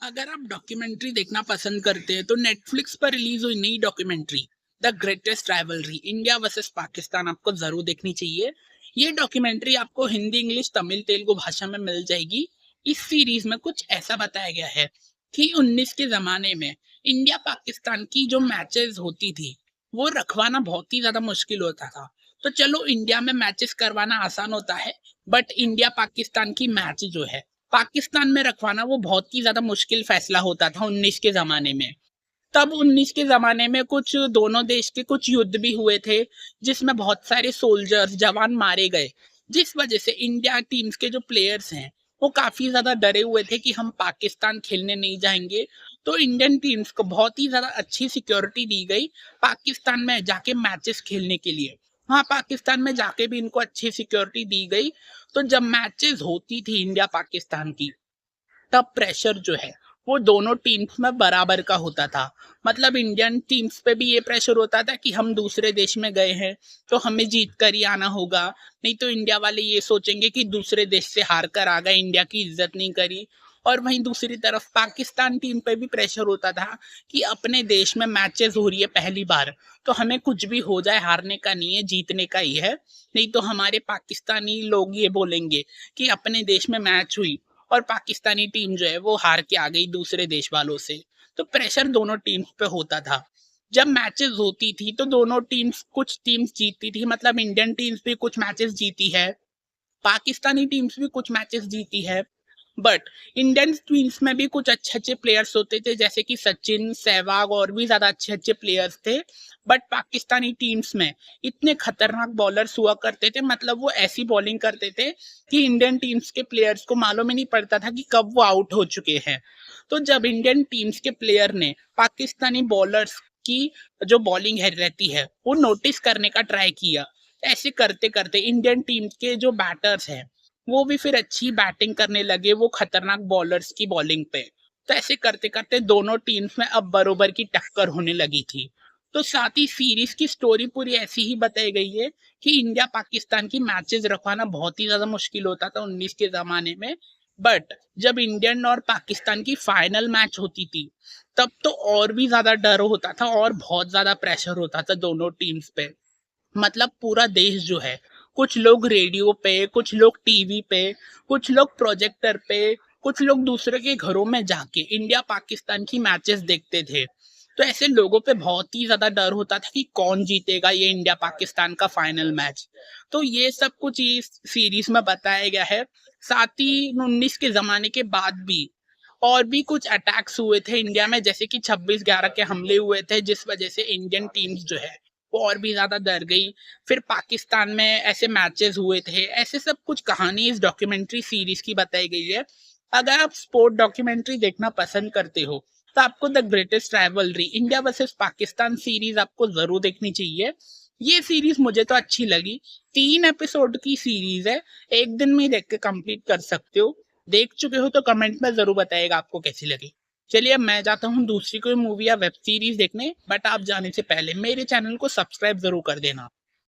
अगर आप डॉक्यूमेंट्री देखना पसंद करते हैं तो नेटफ्लिक्स पर रिलीज हुई नई documentary the greatest rivalry India versus Pakistan आपको जरूर देखनी चाहिए। ये डॉक्यूमेंट्री आपको हिंदी, इंग्लिश, तमिल, तेलुगु भाषा में मिल जाएगी। इस सीरीज में कुछ ऐसा बताया गया है कि 19 के जमाने में इंडिया पाकिस्तान की जो मैचेस होती थी वो रखवाना बहुत ही ज्यादा मुश्किल होता था। तो चलो, इंडिया में मैचेस करवाना आसान होता है, बट इंडिया पाकिस्तान की मैच जो है पाकिस्तान में रखवाना वो बहुत ही ज्यादा मुश्किल फैसला होता था 19 के जमाने में। तब 19 के जमाने में कुछ दोनों देश के कुछ युद्ध भी हुए थे जिसमें बहुत सारे सोल्जर्स, जवान मारे गए, जिस वजह से इंडिया टीम्स के जो प्लेयर्स हैं वो काफी ज्यादा डरे हुए थे कि हम पाकिस्तान खेलने नहीं जाएंगे। तो इंडियन टीम्स को बहुत ही ज्यादा अच्छी सिक्योरिटी दी गई पाकिस्तान में जाके मैचेस खेलने के लिए। हाँ, पाकिस्तान में जाके भी इनको अच्छी सिक्योरिटी दी गई। तो जब मैचेस होती थी इंडिया पाकिस्तान की, तब प्रेशर जो है वो दोनों टीम्स में बराबर का होता था। मतलब इंडियन टीम्स पे भी ये प्रेशर होता था कि हम दूसरे देश में गए हैं तो हमें जीत कर ही आना होगा, नहीं तो इंडिया वाले ये सोचेंगे कि दूसरे देश से हार कर आ गए, इंडिया की इज्जत नहीं करी। और वहीं दूसरी तरफ पाकिस्तान टीम पे भी प्रेशर होता था कि अपने देश में मैचेस हो रही है पहली बार, तो हमें कुछ भी हो जाए हारने का नहीं है, जीतने का ही है, नहीं तो हमारे पाकिस्तानी लोग ये बोलेंगे कि अपने देश में मैच हुई और पाकिस्तानी टीम जो है वो हार के आ गई दूसरे देश वालों से। तो प्रेशर दोनों टीम्स पे होता था। जब मैचेस होती थी तो दोनों टीम्स, कुछ टीम्स जीतती थी, मतलब इंडियन टीम्स भी कुछ मैचेस जीती है, पाकिस्तानी टीम्स भी कुछ मैचेस जीती है। बट इंडियन टीम्स में भी कुछ अच्छे अच्छे प्लेयर्स होते थे, जैसे कि सचिन, सहवाग और भी ज्यादा अच्छे अच्छे प्लेयर्स थे। बट पाकिस्तानी टीम्स में इतने खतरनाक बॉलर्स हुआ करते थे, मतलब वो ऐसी बॉलिंग करते थे कि इंडियन टीम्स के प्लेयर्स को मालूम ही नहीं पड़ता था कि कब वो आउट हो चुके हैं। तो जब इंडियन टीम्स के प्लेयर ने पाकिस्तानी बॉलर्स की जो बॉलिंग है रहती है वो नोटिस करने का ट्राई किया, ऐसे करते करते इंडियन टीम के जो बैटर्स हैं वो भी फिर अच्छी बैटिंग करने लगे वो खतरनाक बॉलर्स की बॉलिंग पे। तो ऐसे करते करते दोनों टीम्स में अब बरोबर की टक्कर होने लगी थी। तो साथ ही सीरीज की स्टोरी पूरी ऐसी ही बताई गई है कि इंडिया पाकिस्तान की मैचेस रखवाना बहुत ही ज्यादा मुश्किल होता था 19 के जमाने में। बट जब इंडियन और पाकिस्तान की फाइनल मैच होती थी तब तो और भी ज्यादा डर होता था और बहुत ज्यादा प्रेशर होता था दोनों टीम्स पे। मतलब पूरा देश जो है, कुछ लोग रेडियो पे, कुछ लोग टीवी पे, कुछ लोग प्रोजेक्टर पे, कुछ लोग दूसरे के घरों में जाके इंडिया पाकिस्तान की मैचेस देखते थे। तो ऐसे लोगों पे बहुत ही ज्यादा डर होता था कि कौन जीतेगा ये इंडिया पाकिस्तान का फाइनल मैच। तो ये सब कुछ इस सीरीज में बताया गया है। साथ ही 19 के जमाने के बाद भी और भी कुछ अटैक्स हुए थे इंडिया में, जैसे कि 26/11 के हमले हुए थे जिस वजह से इंडियन टीम्स जो है वो और भी ज्यादा डर गई। फिर पाकिस्तान में ऐसे मैचेस हुए थे, ऐसे सब कुछ कहानी इस डॉक्यूमेंट्री सीरीज की बताई गई है। अगर आप स्पोर्ट डॉक्यूमेंट्री देखना पसंद करते हो तो आपको the greatest rivalry India versus Pakistan series आपको जरूर देखनी चाहिए। ये सीरीज मुझे तो अच्छी लगी। 3 एपिसोड की सीरीज है, एक दिन में ही देख के कंप्लीट कर सकते हो। देख चुके हो तो कमेंट में जरूर बताइएगा आपको कैसी लगी। चलिए, अब मैं जाता हूँ दूसरी कोई मूवी या वेब सीरीज देखने, बट आप जाने से पहले मेरे चैनल को सब्सक्राइब जरूर कर देना।